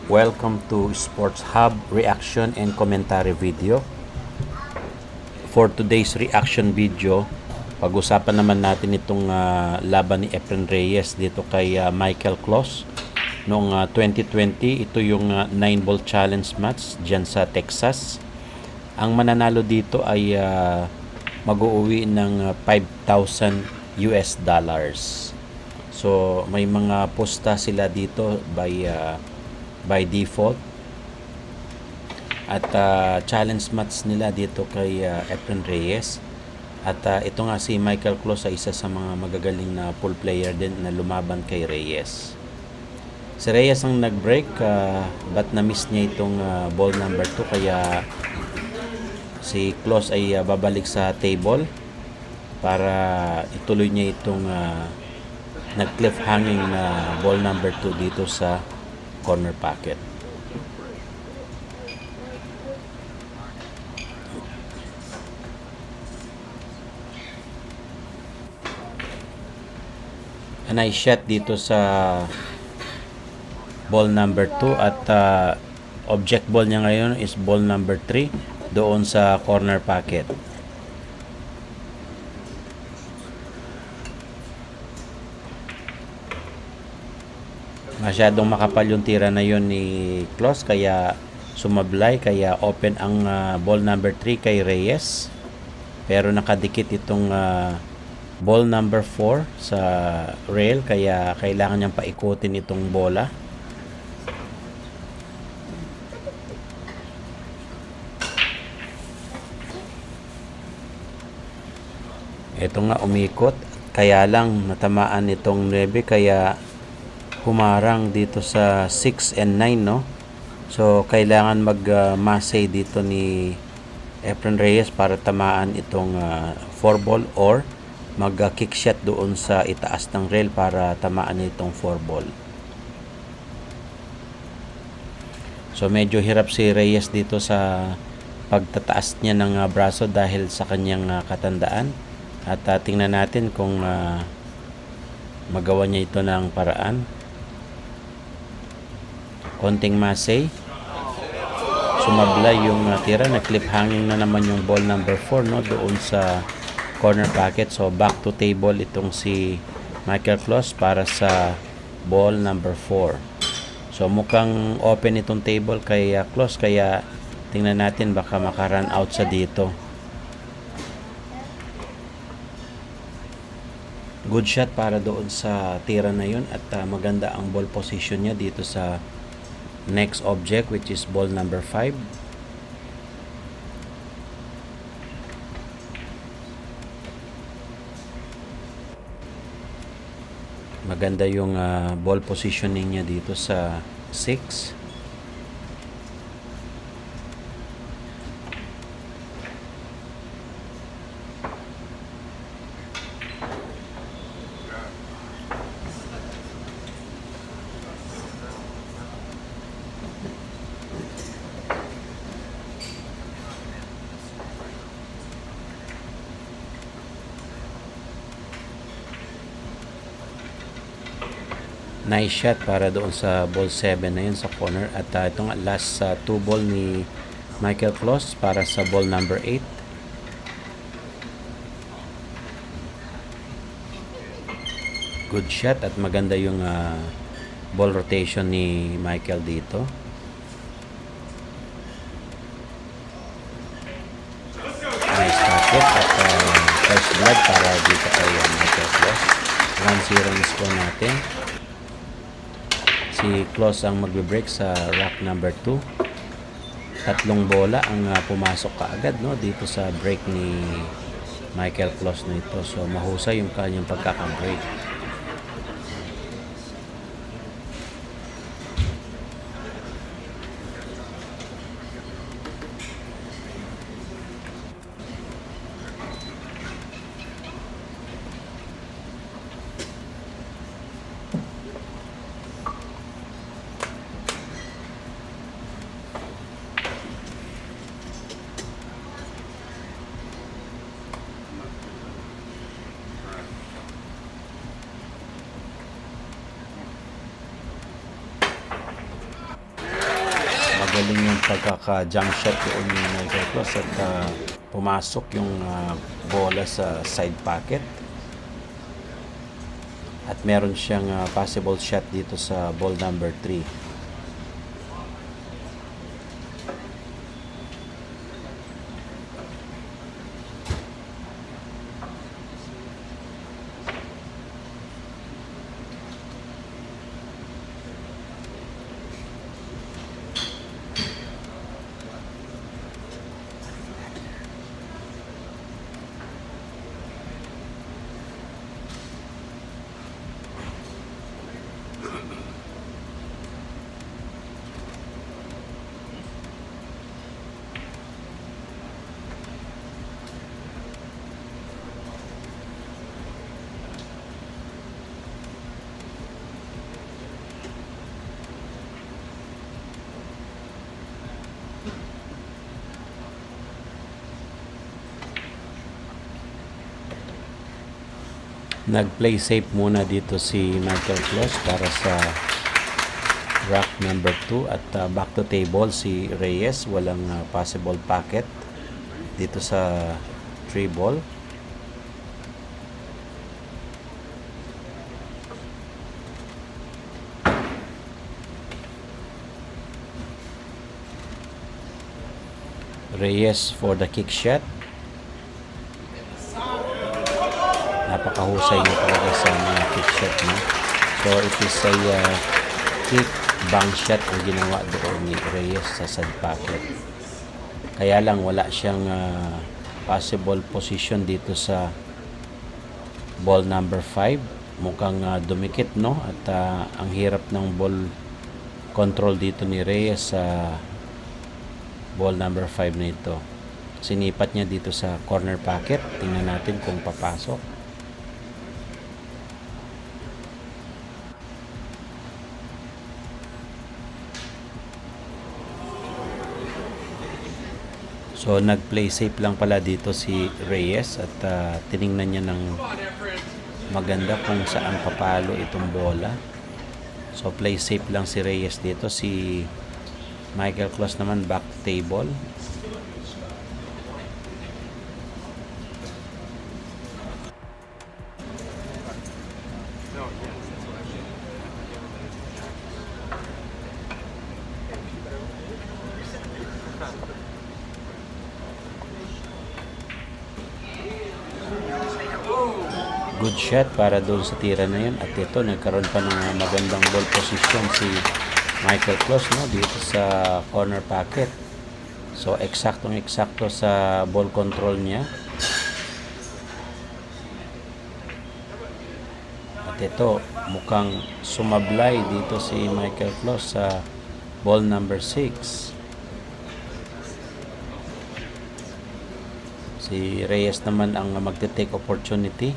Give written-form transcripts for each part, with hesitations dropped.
Welcome to Sports Hub reaction and commentary video. For today's reaction video, pag-usapan naman natin itong laban ni Efren Reyes dito kay Michael Kloss noong 2020. Ito yung 9-ball challenge match dyan sa Texas. Ang mananalo dito ay mag-uuwi ng $5,000 US. So may mga posta sila dito by default at challenge match nila dito kay Efren Reyes. At ito nga si Michael Kloss ay isa sa mga magagaling na pool player din na lumaban kay Reyes. Si Reyes ang nag-break but na-miss niya itong ball number 2, kaya si Kloss ay babalik sa table para ituloy niya itong nag-cliffhanging na ball number 2 dito sa corner pocket. A nice shot dito sa ball number 2 at object ball niya ngayon is ball number 3 doon sa corner pocket. Masyadong makapal yung tira na yun ni Kloss, kaya sumablay, kaya open ang ball number 3 kay Reyes, pero nakadikit itong ball number 4 sa rail, kaya kailangan niyang paikutin itong bola. Ito nga umikot, kaya lang natamaan itong 9, kaya humarang dito sa 6 and 9, no? So kailangan mag-masay dito ni Efren Reyes para tamaan itong 4 ball or mag-kick shot doon sa itaas ng rail para tamaan itong 4 ball. So medyo hirap si Reyes dito sa pagtataas niya ng braso dahil sa kanyang katandaan. At tingnan natin kung magawa niya ito ng paraan. Konting masay, sumablay yung tira, na clip hanging na naman yung ball number 4, no, doon sa corner pocket. So back to table itong si Michael Kloss para sa ball number 4. So mukhang open itong table kay Kloss, kaya tingnan natin baka maka-run out sa dito. Good shot para doon sa tira na yun, at maganda ang ball position niya dito sa next object, which is ball number 5. Maganda yung ball positioning niya dito sa 6. Nice shot para doon sa ball 7 na yun sa corner. At ito nga last 2 ball ni Michael Kloss para sa ball number 8. Good shot at maganda yung ball rotation ni Michael dito. Nice pocket at first blood para dito kay Michael Kloss. 1-0 ang score natin. Si Kloss ang magbe-break sa rack number 2. 3 bola ang pumasok kaagad, no, dito sa break ni Michael Kloss na ito. So mahusay yung kanyang pagkaka-break. Galing yung pagkaka-jump shot doon ni Michael Klos at pumasok yung bola sa side pocket. At meron siyang possible shot dito sa ball number 3. Nag-play safe muna dito si Michael Klos para sa rack number 2 at back to table si Reyes. Walang possible pocket dito sa 3 ball. Reyes for the kick shot. Napakahusay niya talaga sa mga kick shot, no? So it is a kick bang shot ang ginawa doon ni Reyes sa side pocket. Kaya lang wala siyang possible position dito sa ball number 5. Mukhang dumikit, no? At ang hirap ng ball control dito ni Reyes sa ball number 5 na ito. Sinipat niya dito sa corner pocket. Tingnan natin kung papasok. So nag-play safe lang pala dito si Reyes at tiningnan niya ng maganda kung saan papalo itong bola. So play safe lang si Reyes dito. Si Michael Klos naman back table. Good shot para doon sa tira na yun. At ito, nagkaroon pa ng magandang ball position si Michael Klos, no, dito sa corner pocket. So eksaktong-eksakto sa ball control niya. At ito, mukhang sumablay dito si Michael Klos sa ball number 6. Si Reyes naman ang magte-take opportunity.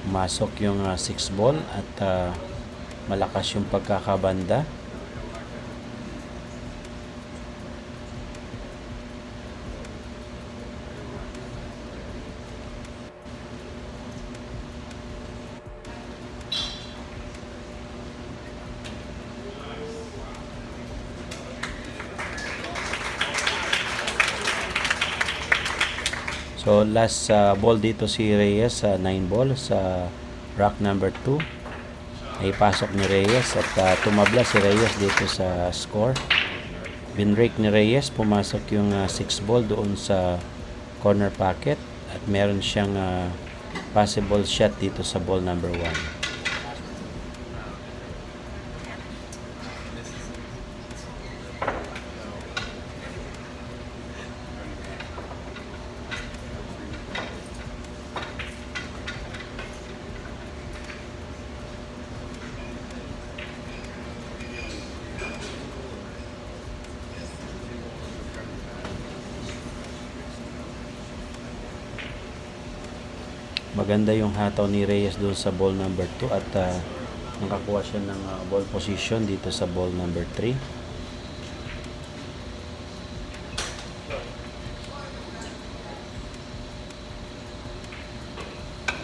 Masok yung 6 ball at malakas yung pagkakabanda. So last ball dito si Reyes sa 9 ball sa rack number 2 ay pasok ni Reyes at tumabla si Reyes dito sa score. Binrake ni Reyes, pumasok yung 6 ball doon sa corner pocket at meron siyang possible shot dito sa ball number 1. Maganda yung hataw ni Reyes doon sa ball number 2 at nakakuha siya ng ball position dito sa ball number 3.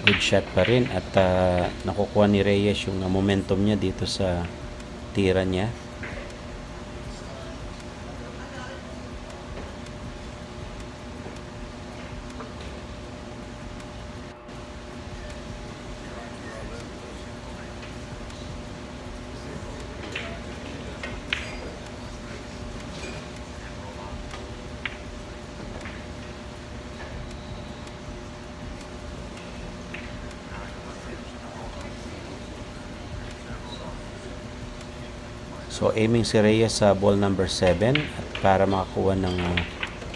Good shot pa rin at nakukuha ni Reyes yung momentum niya dito sa tira niya. So aiming si Reyes sa ball number 7 at para makakuha ng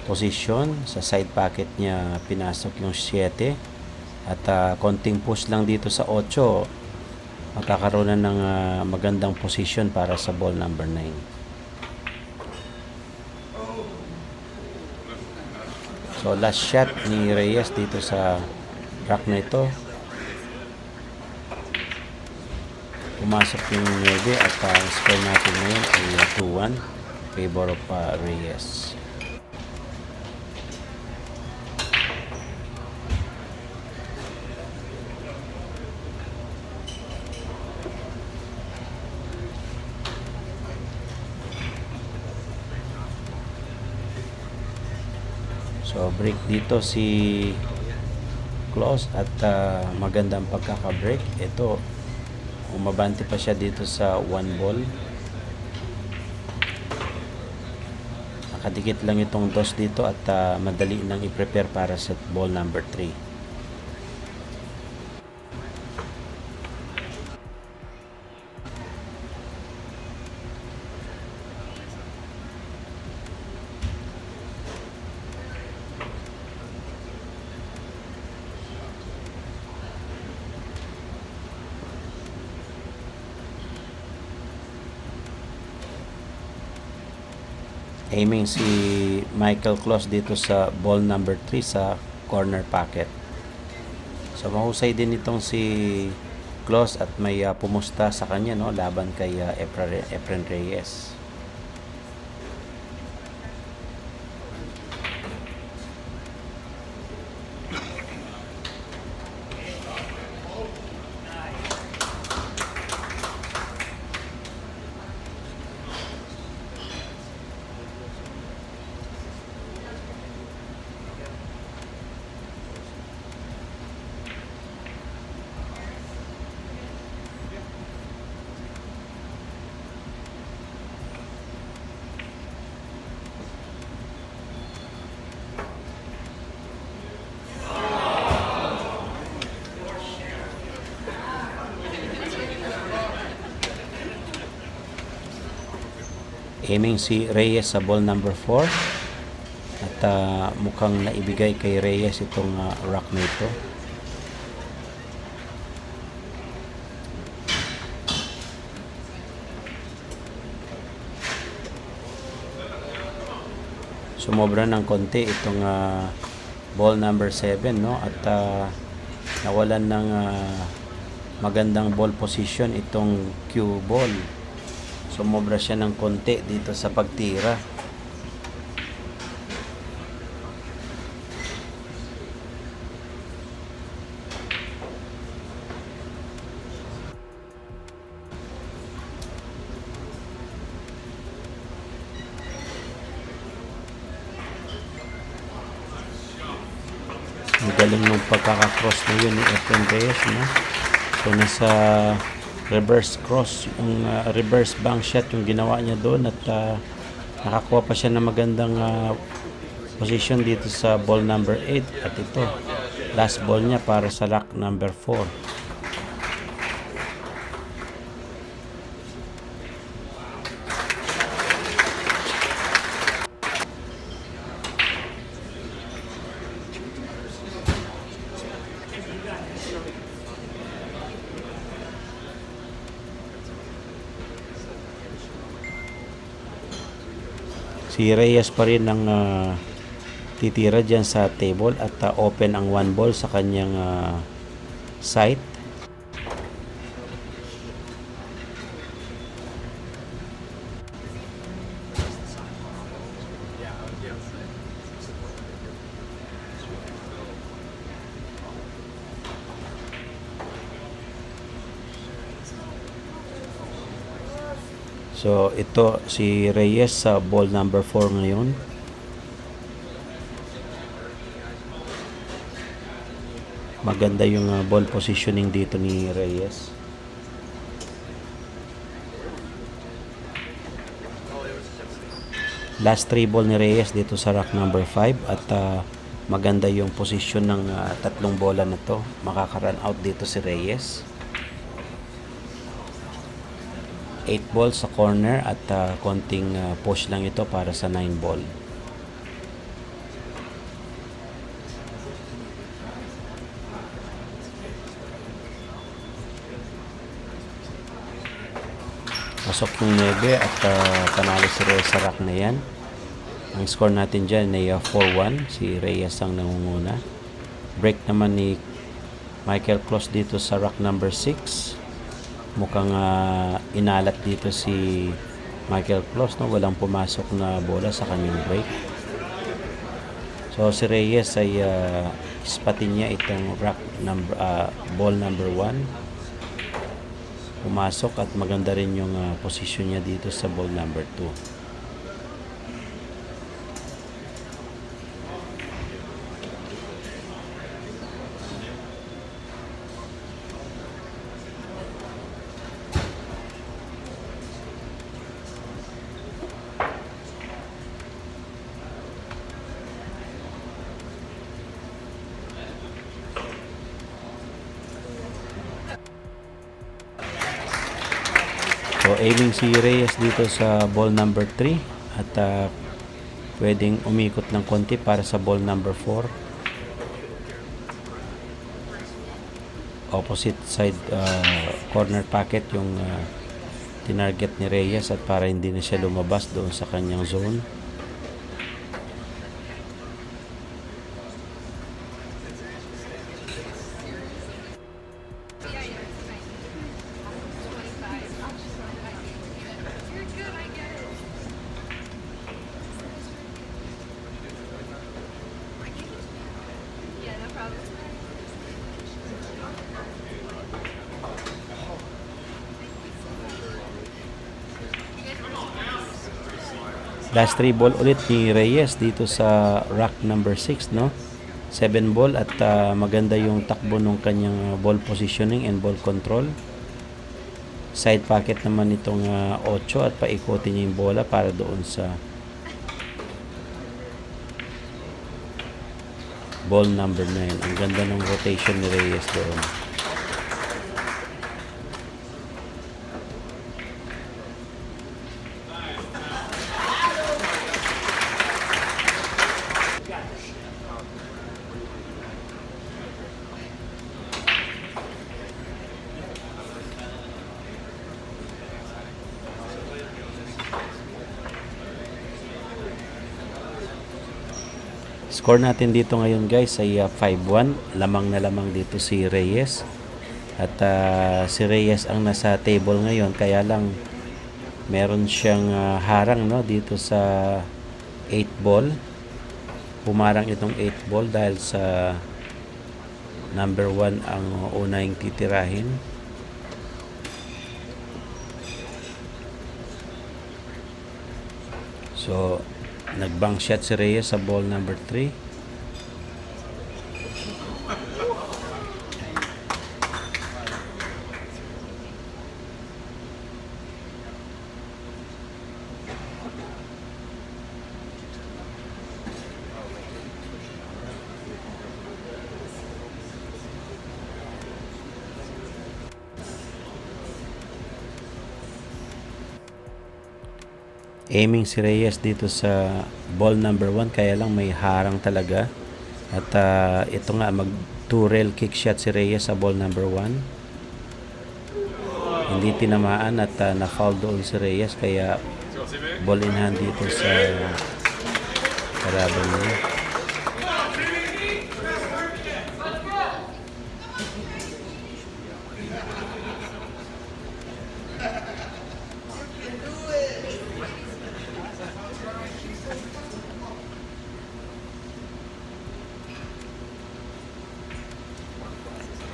position sa side pocket niya, pinasok yung 7 at konting push lang dito sa 8, magkakaroon na ng magandang position para sa ball number 9. So last shot ni Reyes dito sa rack na ito, pumasok yung 9 at score natin ngayon ay 2-1 favor of Reyes. So break dito si Close at magandang pagkaka-break. Ito, umabante pa siya dito sa 1 ball. Nakadikit lang itong toss dito at madali nang i-prepare para sa ball number 3. Aiming si Michael Close dito sa ball number 3 sa corner pocket. So mahusay din itong si Close at may pumusta sa kanya, no, laban kay Efren Reyes. Aiming si Reyes sa ball number 4 at mukhang naibigay kay Reyes itong rock na ito. Sumobra ng konti itong ball number 7, no, at nawalan ng magandang ball position itong cue ball. Sumobra siya ng konti dito sa pagtira. Ang galing ng pagkaka-cross na yun ni Efren Reyes, no? So nasa reverse cross, yung reverse bank shot yung ginawa niya doon at nakakuha pa siya ng magandang position dito sa ball number 8 at ito last ball niya para sa rack number 4. Si Reyes pa rin ang titira dyan sa table at open ang 1 ball sa kanyang site. So ito si Reyes sa ball number 4 ngayon. Maganda yung ball positioning dito ni Reyes. Last 3 ball ni Reyes dito sa rack number 5 at maganda yung position ng tatlong bola na to. Makaka-run out dito si Reyes. 8 ball sa corner at konting push lang ito para sa 9 ball. Pasok yung 9 at panalo si Reyes sa rack na yan. Ang score natin dyan ay 4-1. Si Reyes ang nangunguna. Break naman ni Michael Kloss dito sa rack number 6. Mukhang inalat dito si Michael Kloss, no? Walang pumasok na bola sa kanyang break. So si Reyes ay ispatin niya itong rack number, ball number 1. Pumasok at maganda rin yung position niya dito sa ball number 2. So aiming si Reyes dito sa ball number 3 at pwedeng umikot ng konti para sa ball number 4. Opposite side corner pocket yung tinarget ni Reyes at para hindi na siya lumabas doon sa kanyang zone. Last 3 ball ulit ni Reyes dito sa rack number 6, no? 7 ball at maganda yung takbo ng kanyang ball positioning and ball control. Side pocket naman itong 8 at paikutin niya yung bola para doon sa ball number 9. Ang ganda ng rotation ni Reyes doon. Score natin dito ngayon guys ay 5-1. Lamang na lamang dito si Reyes. At si Reyes ang nasa table ngayon, kaya lang meron siyang harang, no, dito sa 8 ball. Pumarang itong 8 ball dahil sa number 1 ang unang titirahin. So nag-bank shot si Reyes sa ball number 3. Aiming si Reyes dito sa ball number 1, kaya lang may harang talaga. At ito nga, mag 2 rail kick shot si Reyes sa ball number 1. Hindi tinamaan at na-foul doon si Reyes, kaya ball in hand dito sa kalaban niya.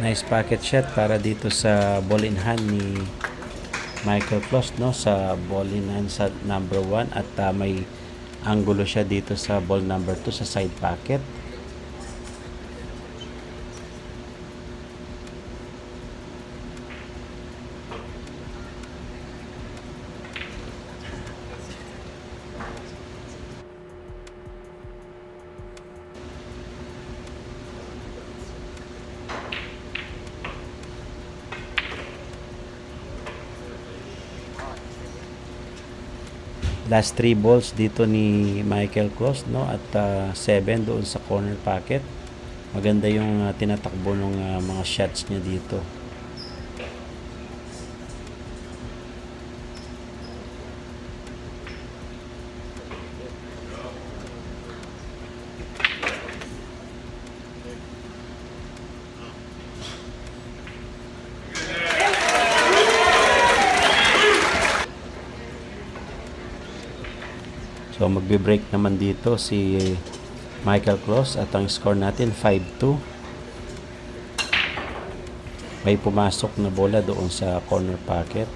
Nice pocket shot para dito sa ball in hand ni Michael Kloss, no, sa ball in hand sa number 1 at may angulo siya dito sa ball number 2 sa side pocket. Last 3 balls dito ni Michael Klos, no, at 7 doon sa corner pocket. Maganda yung tinatakbo ng mga shots niya dito. So magbe-break naman dito si Michael Klos at ang score natin 5-2. May pumasok na bola doon sa corner pocket.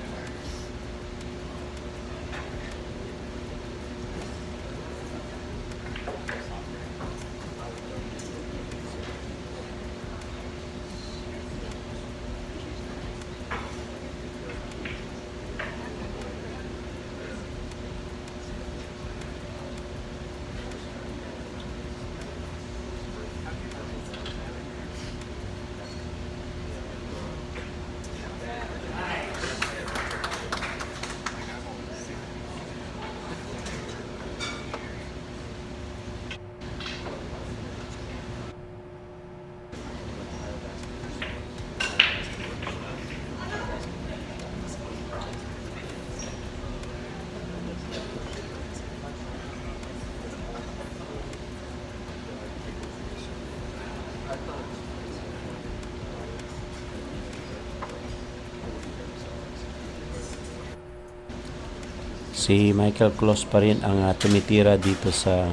Si Michael Klos pa rin ang tumitira dito sa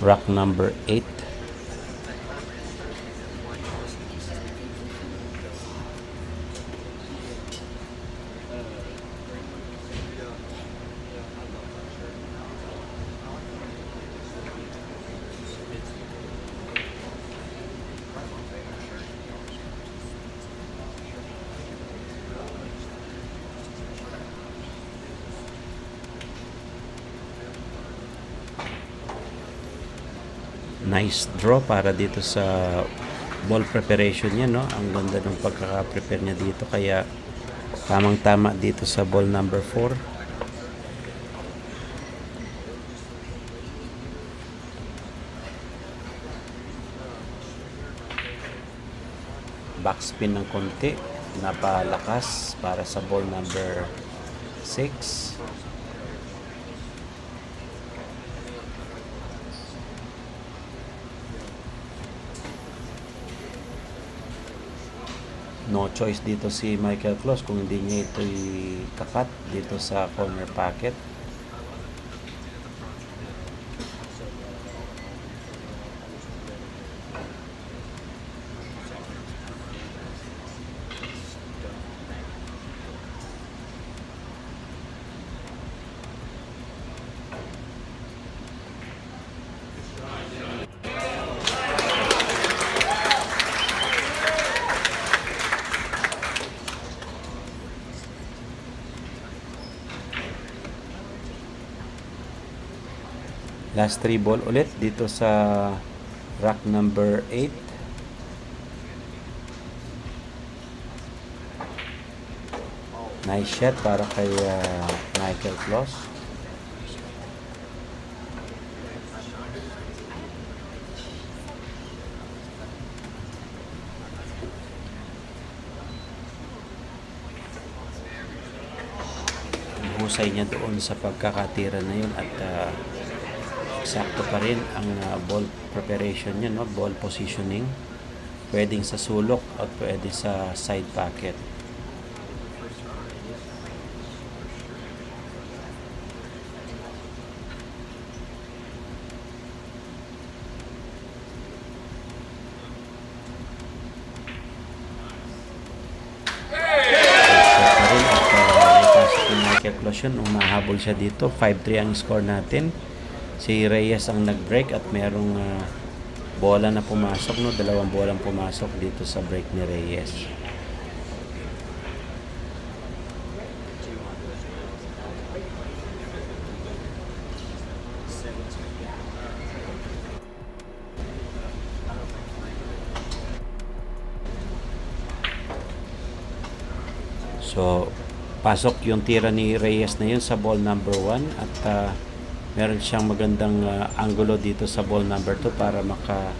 rack number 8. Nice draw para dito sa ball preparation niya, no? Ang ganda ng pagkaka-prepare niya dito, kaya tamang-tama dito sa ball number 4. Backspin ng konti, napalakas para sa ball number 6. No choice dito si Michael Klos kung hindi niya ito kakat dito sa corner pocket. Last 3 ball ulit dito sa rack number 8. Nice shot para kay Michael Klos. Husay niya doon sa pagkakatira na yun at sakto pa rin ang ball preparation niya, no? Ball positioning. Pwedeng sa sulok at pwede sa side pocket. Michael Klos yun, umahabol siya dito. 5-3 ang score natin. Si Reyes ang nag-break at merong bola na pumasok, no? 2 bolang pumasok dito sa break ni Reyes. So Pasok yung tira ni Reyes na yun sa ball number 1 at meron siyang magandang angulo dito sa ball number 2 para maka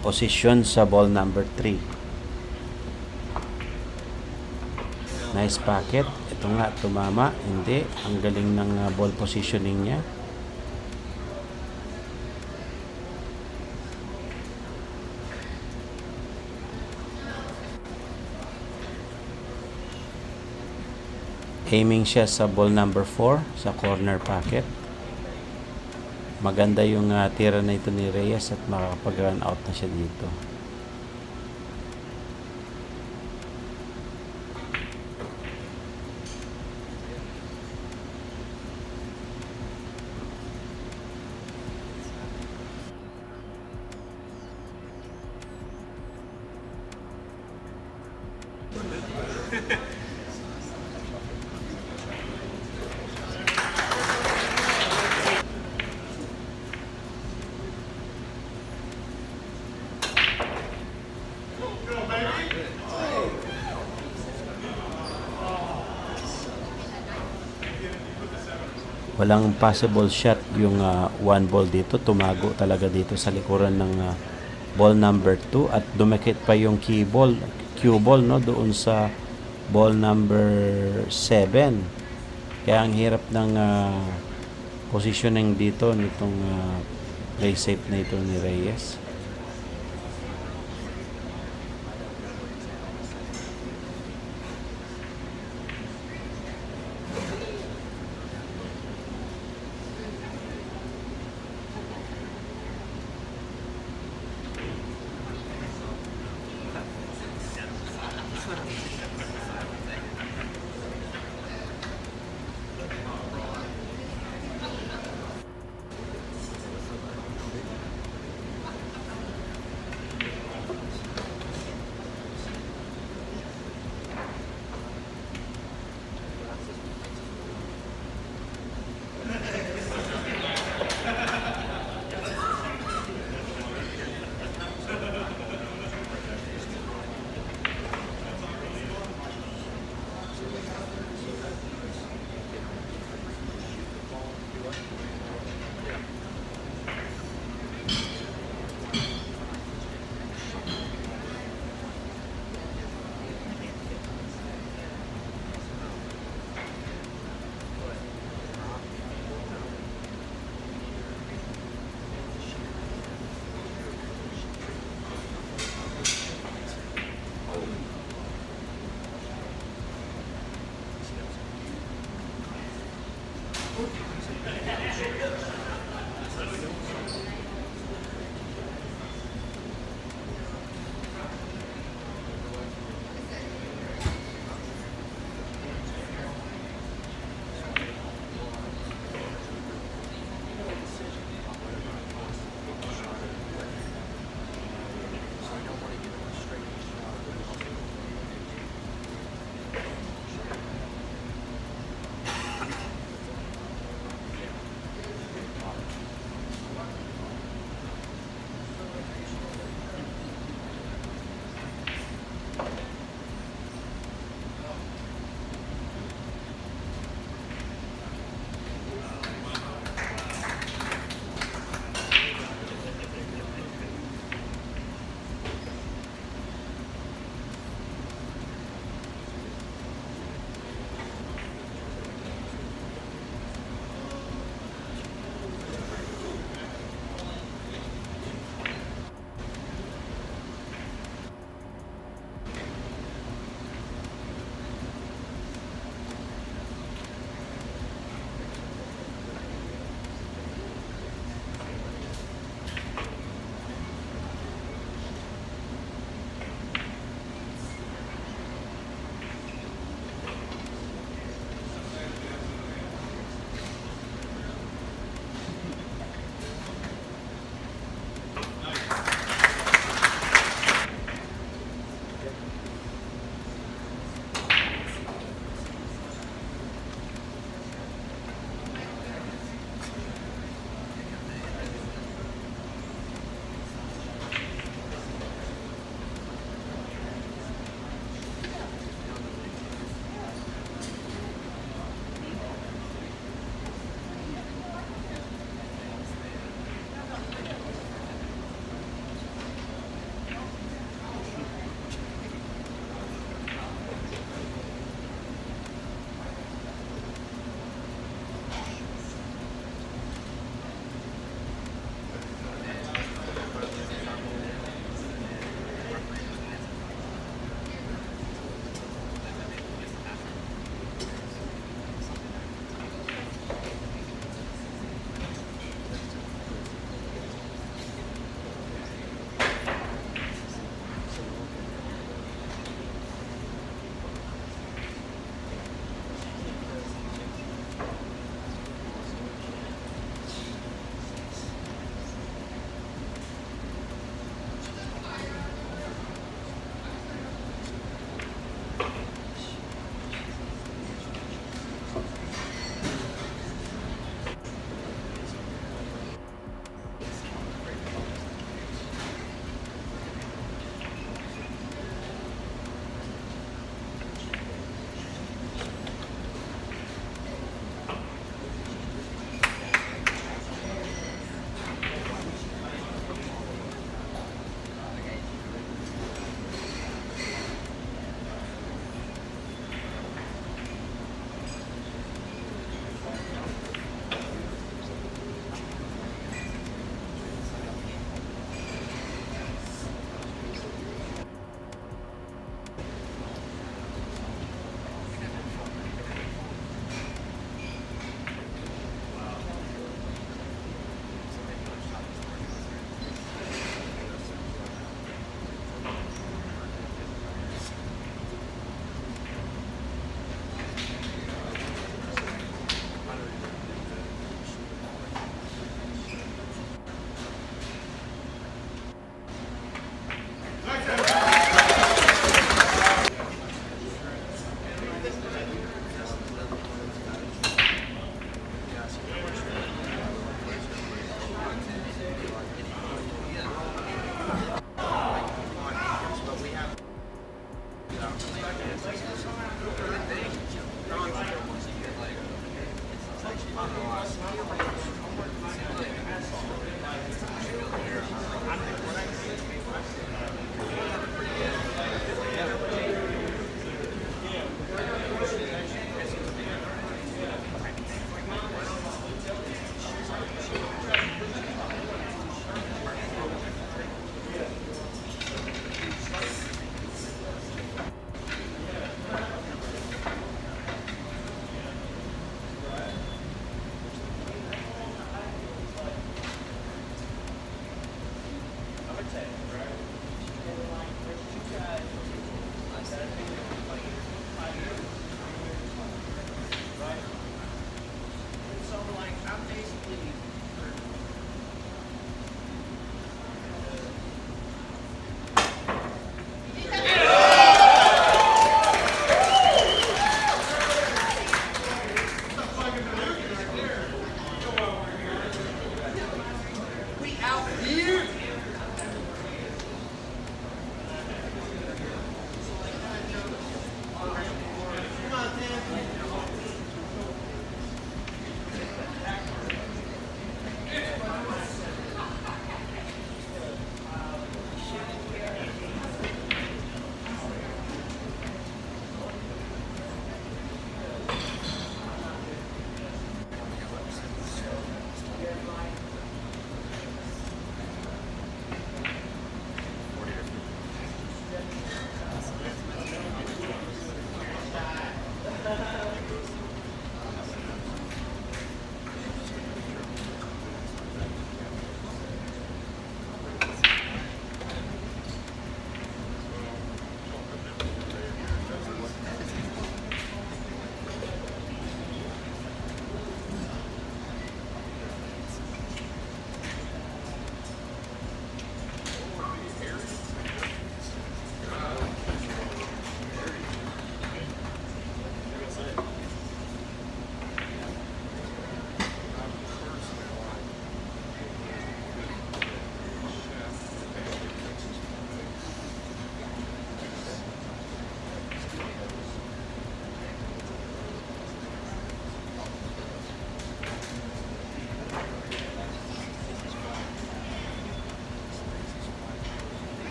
posisyon sa ball number 3. Nice packet. Ito nga, tumama. Hindi. Ang galing ng ball positioning niya. Aiming siya sa ball number 4 sa corner pocket. Maganda yung tira na ito ni Reyes at makakapag-run out na siya dito. Walang possible shot yung one ball dito. Tumago talaga dito sa likuran ng ball number 2 at dumikit pa yung cue ball no, doon sa ball number 7. Kaya ang hirap ng positioning dito nitong play safe na ito ni Reyes.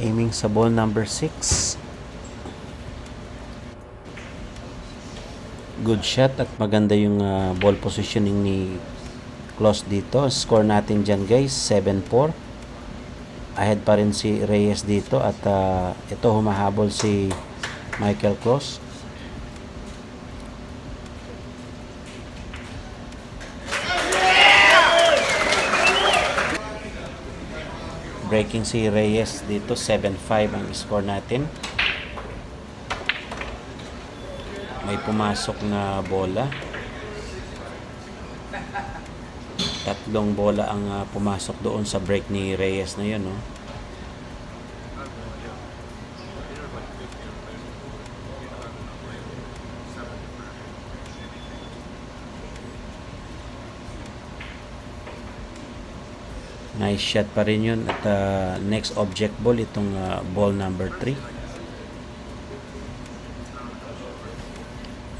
Aiming sa ball number 6. Good shot at maganda yung ball positioning ni Close dito. Score natin dyan guys, 7-4. Ahead pa rin si Reyes dito at ito humahabol si Michael Close. Breaking si Reyes dito, 7-5 ang score natin. May pumasok na bola. 3 bola ang pumasok doon sa break ni Reyes na yun, no? Nice shot pa rin yun. At next object ball, itong ball number 3.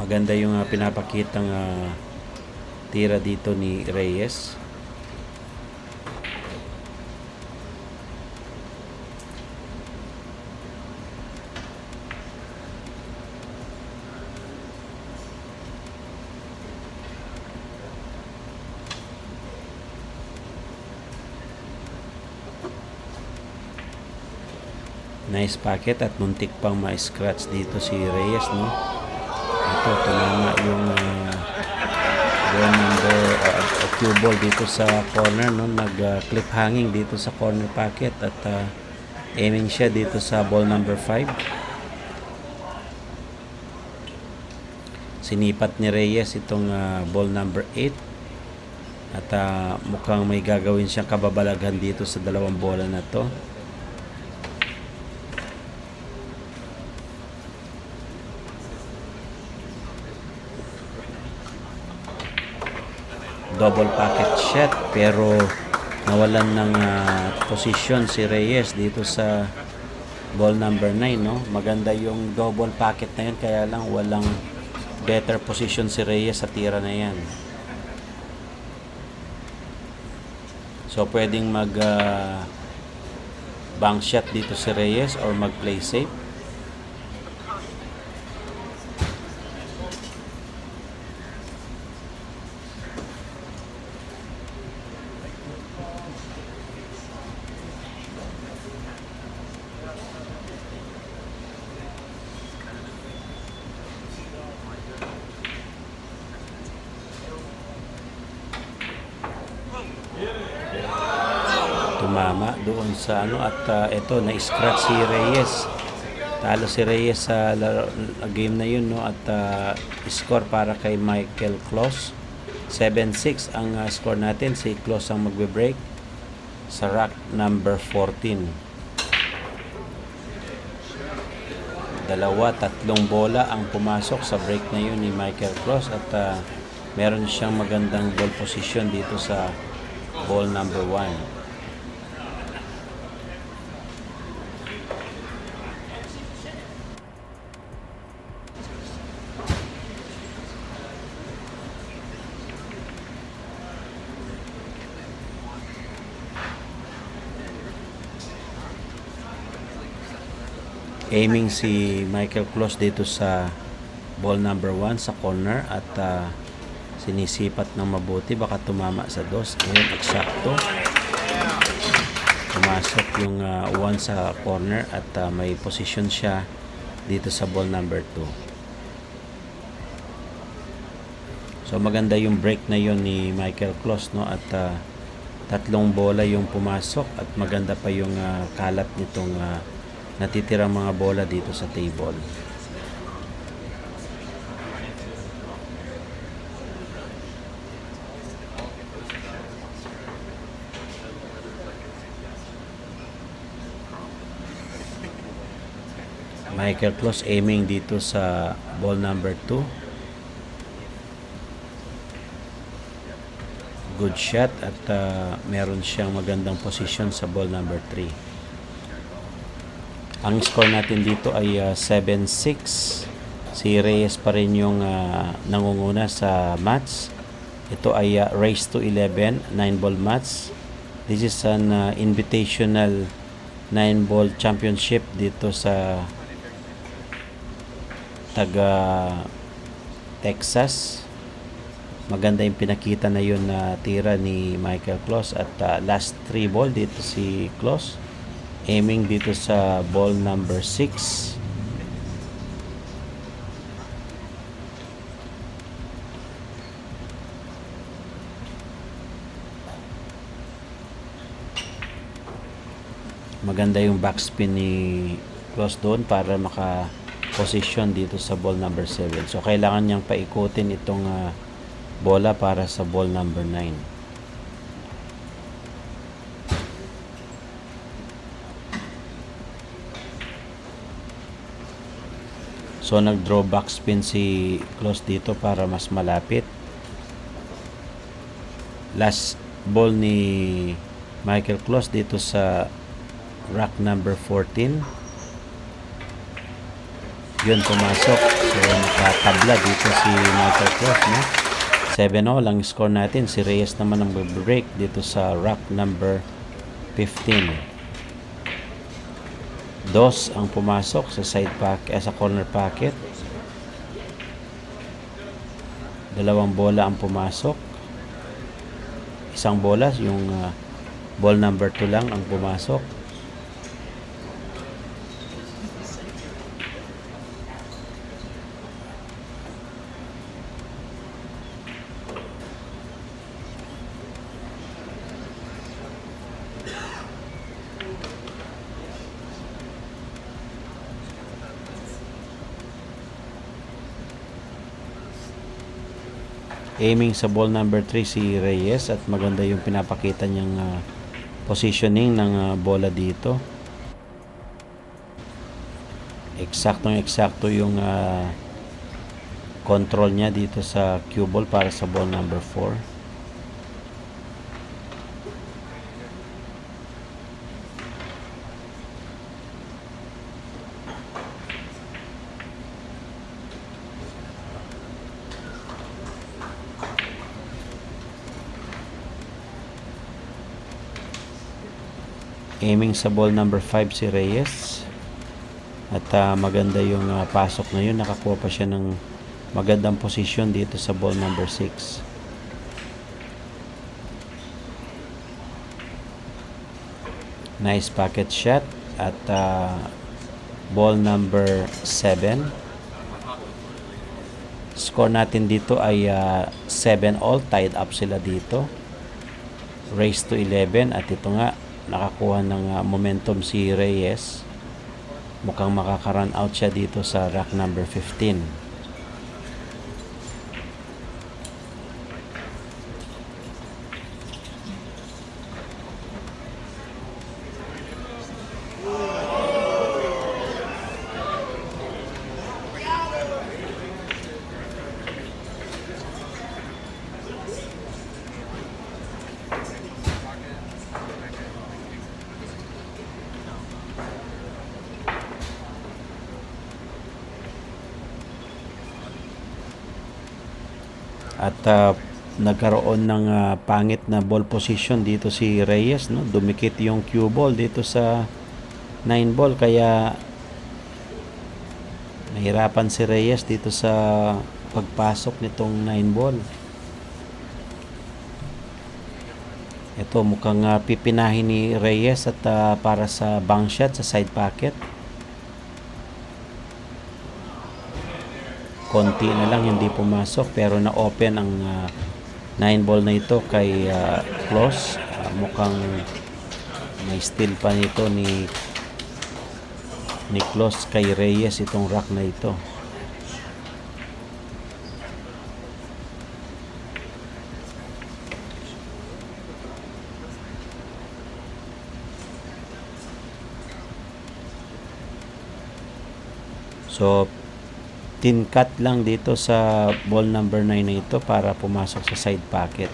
Maganda yung pinapakitang tira dito ni Reyes. Nice packet at muntik pang ma-scratch dito si Reyes, no? Ito, tumama yung ball number cue ball dito sa corner, no, nag clip hanging dito sa corner pocket at aiming siya dito sa ball number 5. Sinipat ni Reyes itong ball number 8 at mukhang may gagawin siyang kababalaghan dito sa dalawang bola na to. Double pocket shot pero nawalan ng position si Reyes dito sa ball number 9, no? Maganda yung double pocket na yun, kaya lang walang better position si Reyes sa tira na yan. So pwedeng mag bank shot dito si Reyes or mag play safe. Tumama doon sa at ito na-scratch si Reyes. Talo si Reyes sa game na yun, no, at score para kay Michael Clos. 7-6 ang score natin. Si Clos ang magbe-break sa rack number 14. Tatlong bola ang pumasok sa break na yun ni Michael Clos at meron siyang magandang ball position dito sa ball number 1. Aiming si Michael Clos dito sa ball number 1 sa corner at sinisipat ng mabuti, baka tumama sa dos. Ngayon eksakto pumasok yung 1 sa corner at may position siya dito sa ball number 2. So maganda yung break na yon ni Michael Clos, no, at tatlong bola yung pumasok at maganda pa yung kalat nitong natitirang mga bola dito sa table. Michael Clos aiming dito sa ball number 2. Good shot at meron siyang magandang position sa ball number 3. Ang score natin dito ay 7-6. Si Reyes pa rin yung nangunguna sa match. Ito ay race to 11, 9-ball match. This is an invitational 9-ball championship dito sa taga Texas. Maganda yung pinakita na yun na tira ni Michael Clos at last 3 ball dito si Clos. Aiming dito sa ball number 6. Maganda yung backspin ni Clos doon para maka-position dito sa ball number 7. So kailangan niyang paikutin itong bola para sa ball number 9. So nag-draw backspin si Clos dito para mas malapit. Last ball ni Michael Clos dito sa rack number 14. Yun, pumasok. So nakatabla dito si Michael Clos, no? 7-0 lang score natin. Si Reyes naman ang break dito sa rack number 15. Dos ang pumasok sa side pack sa corner pocket. Dalawang bola ang pumasok. Isang bola yung ball number 2 lang ang pumasok. Aiming sa ball number 3 si Reyes at maganda yung pinapakita niyang positioning ng bola dito. Eksaktong-eksakto yung control niya dito sa cue ball para sa ball number 4. Aiming sa ball number 5 si Reyes. At maganda yung pasok na yun. Nakakuha pa siya ng magandang posisyon dito sa ball number 6. Nice pocket shot. At ball number 7. Score natin dito ay 7 all. Tied up sila dito. Race to 11. At ito nga, nakakuha ng momentum si Reyes. Mukhang makaka-run out siya dito sa rack number 15. At nagkaroon ng pangit na ball position dito si Reyes, no? Dumikit yung cue ball dito sa 9 ball, kaya nahirapan si Reyes dito sa pagpasok nitong 9 ball. Ito mukhang pipinahin ni Reyes at para sa bank shot sa side pocket. Konti na lang hindi pumasok, pero na-open ang 9 ball na ito kay Close. Mukhang may steal pa nito ni Close kay Reyes itong rack na ito. So tin cut lang dito sa ball number 9 na ito para pumasok sa side pocket.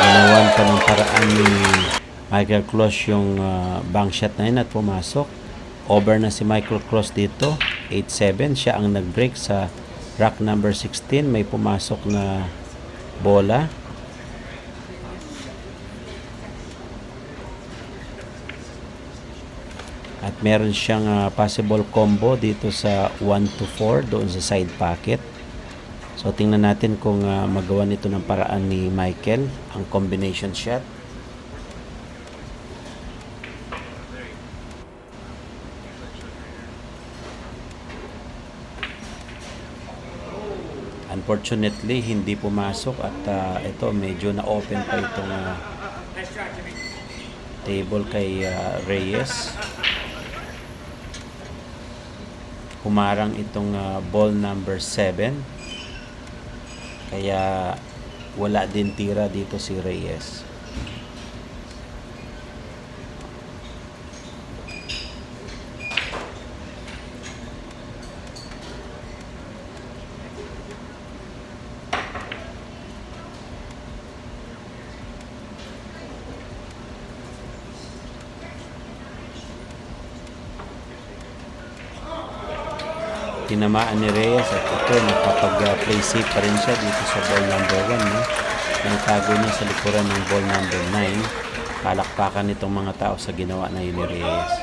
Ginawan pa ng paraan ni Michael Close yung bank shot na yun at pumasok. Over na si Michael Close dito. 8-7. Siya ang nag-break sa rack number 16. May pumasok na bola. At meron siyang possible combo dito sa 1-4 doon sa side pocket. So tingnan natin kung magawa nito ng paraan ni Michael ang combination shot. Unfortunately, hindi pumasok at ito medyo na-open pa itong table kay Reyes. Humarang itong ball number 7. Kaya wala din tira dito si Reyes. Tinamaan ni Reyes at ito nakapag-play safe pa rin siya dito sa ball number 1, no? Naitago niya sa likuran ng ball number 9. Palakpakan nitong mga tao sa ginawa na yun ni Reyes.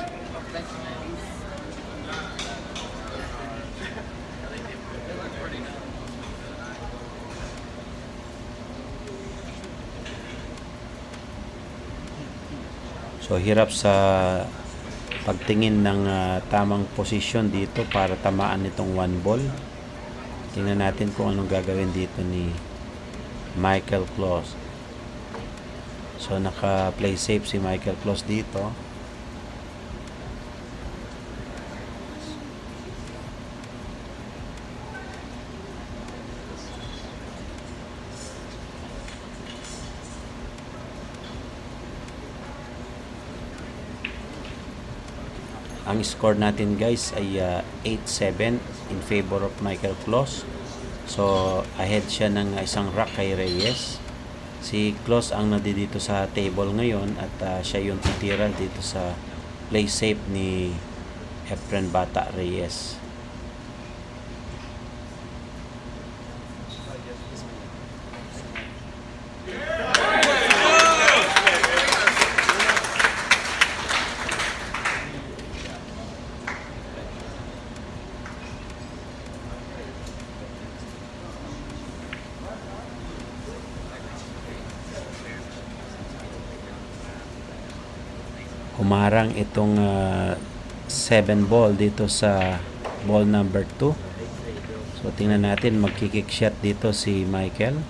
So hirap sa pagtingin ng tamang posisyon dito para tamaan nitong one ball. Tingnan natin kung anong gagawin dito ni Michael Klose. So naka-play safe si Michael Klose dito. Ang score natin guys ay 8-7 in favor of Michael Klose. So ahead siya ng isang rack kay Reyes. Si Klose ang nandito sa table ngayon at siya yung titira dito sa play safe ni Efren Bata Reyes. Humarang itong 7 ball dito sa ball number 2. So tingnan natin, magkikick shot dito si Michael.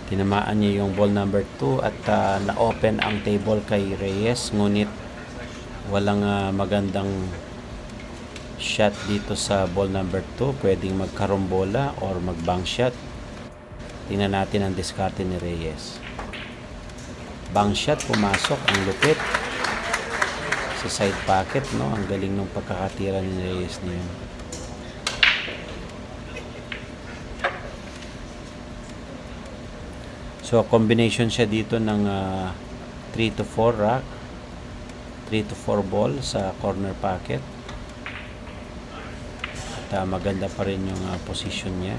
Tinamaan niya yung ball number 2 at na-open ang table kay Reyes, ngunit walang magandang shot dito sa ball number 2. Pwedeng magkarombola or mag-bank shot. Tingnan natin ang diskarte ni Reyes. Bank shot, pumasok, ang lupit sa side pocket, no? Ang galing ng pagkakatira ni Reyes niyon. So combination siya dito ng 3 to 4 rack, 3 to 4 ball sa corner pocket. At maganda pa rin yung position niya.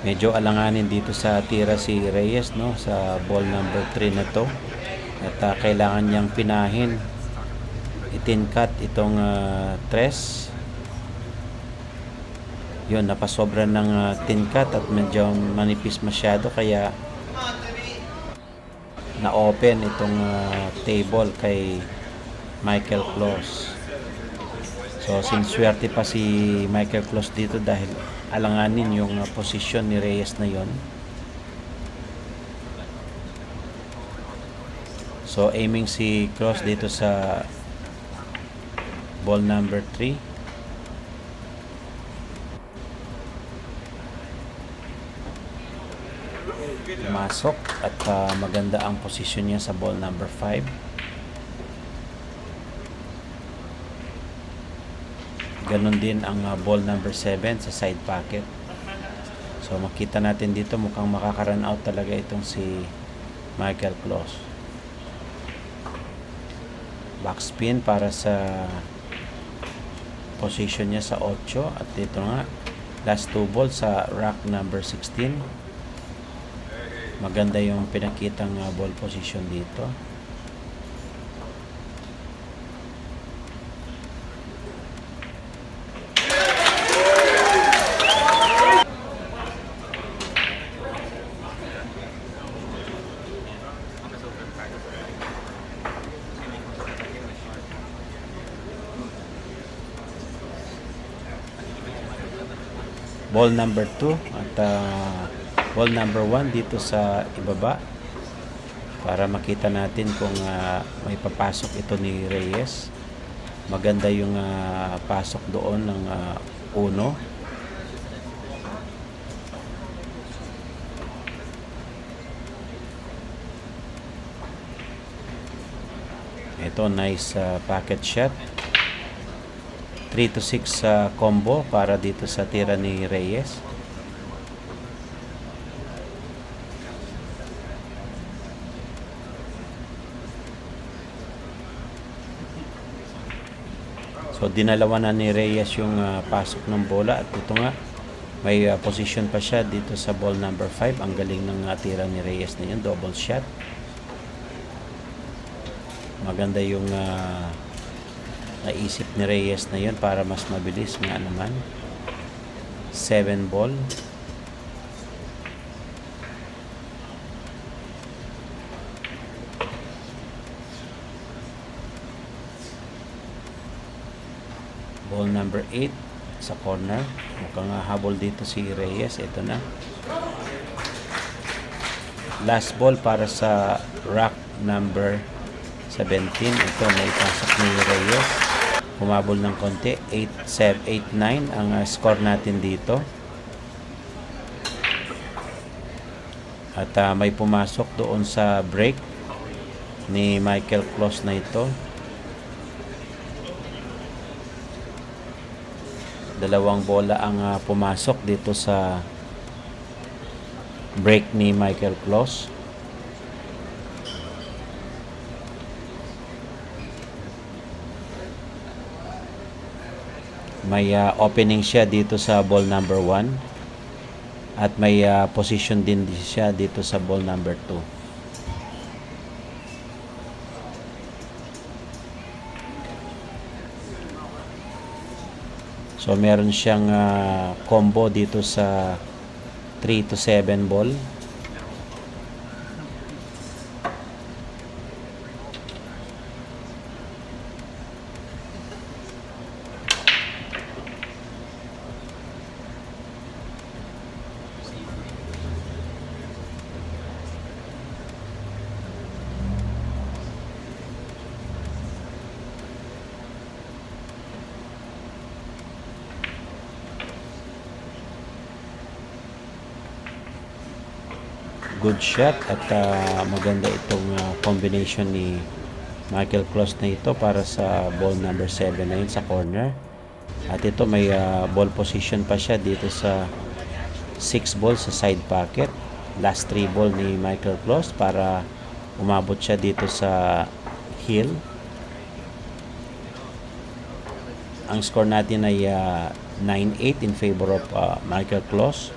Medyo alanganin dito sa tira si Reyes, no, sa ball number 3 na to. At kailangan niyang pinahin, itin cut itong tres. Yun, napasobra ng tin cut at medyo manipis masyado, kaya na-open itong table kay Michael Klose. So sinswerte pa si Michael Klose dito dahil alanganin yung posisyon ni Reyes na yon. So aiming si Klose dito sa ball number 3. Pumasok at maganda ang posisyon niya sa ball number 5. Ganon din ang ball number 7 sa side pocket. So makita natin dito, mukhang makaka-run out talaga itong si Michael Klose. Backspin para sa position niya sa 8 at dito nga last 2 ball sa rack number 16. Maganda yung pinakitang ball position dito. Ball number 2 at ball number 1 dito sa ibaba para makita natin kung may papasok ito ni Reyes. Maganda yung pasok doon ng 1. Ito, nice pocket shot. 3 to 6 combo para dito sa tira ni Reyes. So dinalawa na ni Reyes yung pasok ng bola at ito nga may position pa siya dito sa ball number 5. Ang galing ng tira ni Reyes na yun, double shot. Maganda yung naisip ni Reyes na yun para mas mabilis nga naman. 7 ball. Ball number 8 sa corner. Mukhang habol dito si Reyes. Ito na. Last ball para sa rack number 17. Ito na ipasok ni Reyes. Humabol ng konti. 8-9 ang score natin dito. At may pumasok doon sa break ni Michael Klaus na ito. Dalawang bola ang pumasok dito sa break ni Michael Klaus. May opening siya dito sa ball number 1 at may position din siya dito sa ball number 2. So meron siyang combo dito sa 3 to 7 ball. Good shot at maganda itong combination ni Michael Klaus na ito para sa ball number 7 na yun sa corner. At ito may ball position pa siya dito sa 6 ball sa side pocket. Last 3 ball ni Michael Klaus para umabot siya dito sa hill. Ang score natin ay 9-8 in favor of Michael Klaus.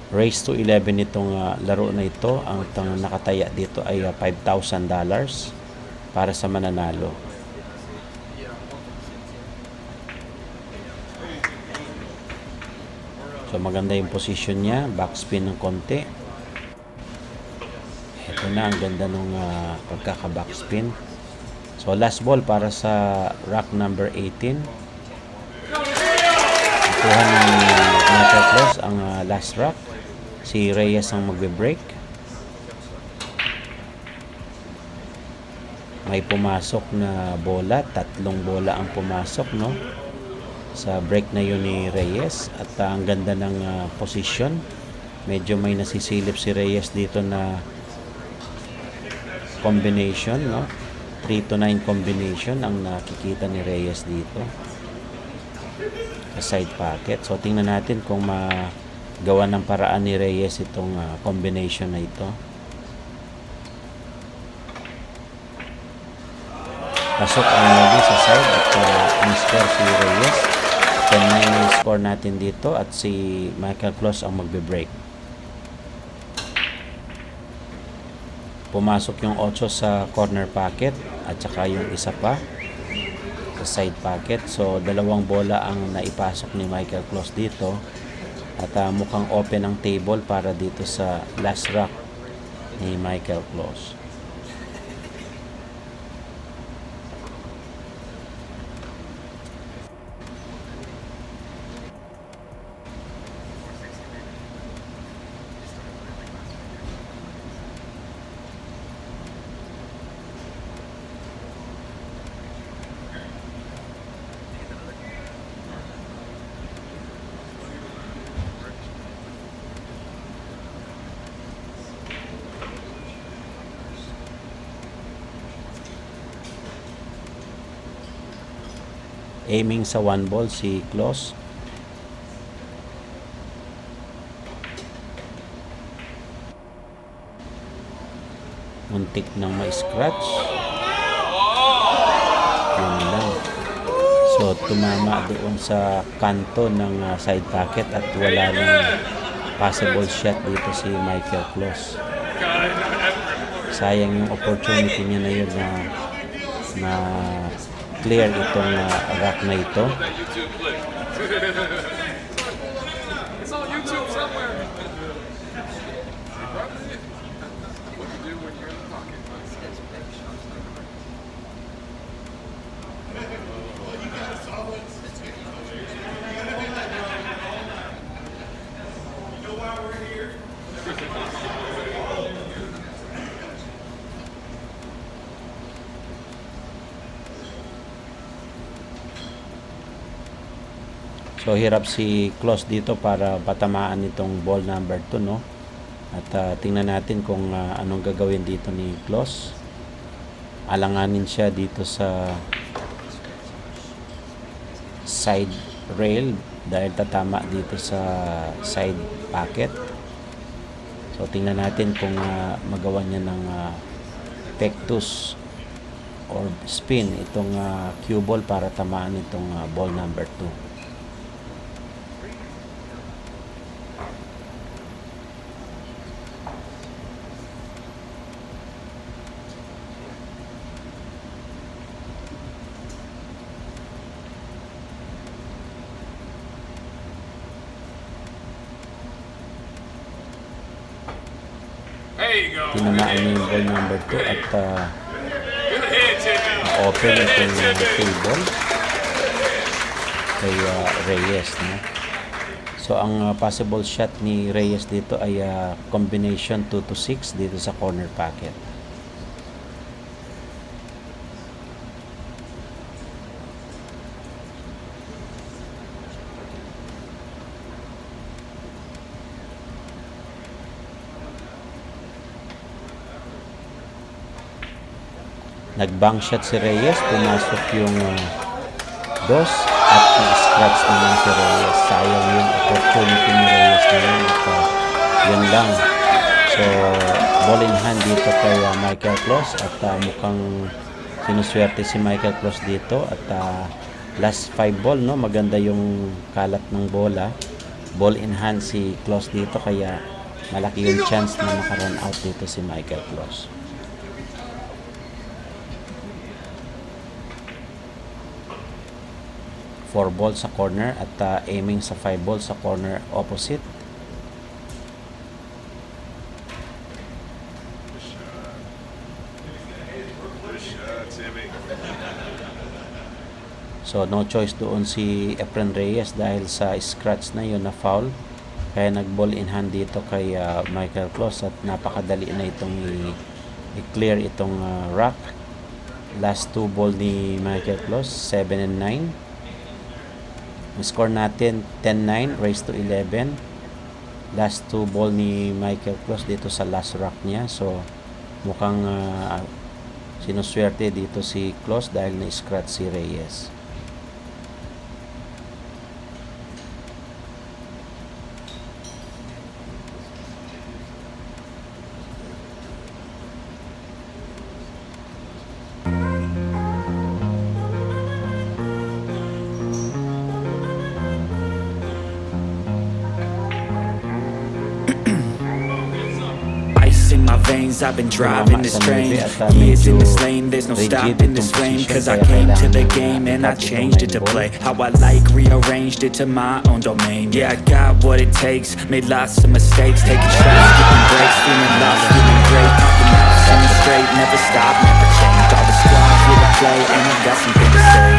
Race to 11 itong laro na ito. Ang nakataya dito ay $5,000 para sa mananalo. So maganda yung position niya. Backspin ng konti. Ito na, ang ganda ng pagkaka-backspin. So last ball para sa rack number 18. Ikuha ni Michael Klaus ang last rack. Si Reyes ang magbe-break. May pumasok na bola. 3 bola ang pumasok, no? Sa break na yun ni Reyes. At ang ganda ng position. Medyo may nasisilip si Reyes dito na combination, no? 3 to 9 combination ang nakikita ni Reyes dito. Sa side pocket. So tingnan natin kung gawa ng paraan ni Reyes itong combination na ito. Pasok ang lagi sa side at ang score si Reyes. 10-9 yung score natin dito at si Michael Klaus ang magbe-break. Pumasok yung 8 sa corner pocket at saka yung isa pa sa side pocket. So 2 bola ang naipasok ni Michael Klaus dito. At mukhang open ang table para dito sa last rack ni Michael Klaus. Aiming sa 1 ball si Klaus. Muntik nang ma-scratch. Yun lang. So tumama doon sa kanto ng side pocket at wala nang possible shot dito si Michael Klose. Sayang yung opportunity niya na yun na clear itong rack na ito. It's on YouTube somewhere. So hirap si Klose dito para patamaan itong ball number 2, no? At tingnan natin kung anong gagawin dito ni Klose. Alanganin siya dito sa side rail dahil tatama dito sa side pocket. So tingnan natin kung magawa niya ng pectus or spin itong cue ball para tamaan itong ball number 2. Tinamaan niya yung ball number 2 at open itong table kay Reyes, no? So ang possible shot ni Reyes dito ay combination 2 to 6 dito sa corner pocket. Nag-bank shot si Reyes, pumasok yung dos at na-scratch naman si Reyes. Sayang yung opportunity ni Reyes na yun at yun lang. So ball in hand dito kay Michael Klose at mukhang sinuswerte si Michael Klose dito at last 5 ball, no? Maganda yung kalat ng bola. Ball in hand si Klose dito kaya malaki yung chance na maka-run out dito si Michael Klose. 4 ball sa corner at aiming sa 5 ball sa corner opposite. So no choice doon si Efren Reyes dahil sa scratch na yun na foul. Kaya nag-ball in hand dito kay Michael Klose at napakadali na itong i-clear itong rack. Last 2 ball ni Michael Klose, 7 and 9. Score natin 10-9 raised to 11. Last 2 ball ni Michael Klose dito sa last rack niya. So mukhang sinuswerte dito si Klose dahil na-scratch si Reyes. In my veins, I've been driving this train. Years in this lane, there's no stopping this flame. Cause I came to the game and I changed it to play how I like, rearranged it to my own domain. Yeah, I got what it takes, made lots of mistakes, taking shots, skipping breaks, feeling lost, feeling great, popping out, coming straight, never stop, never change. All the squad here to play and I got something to say.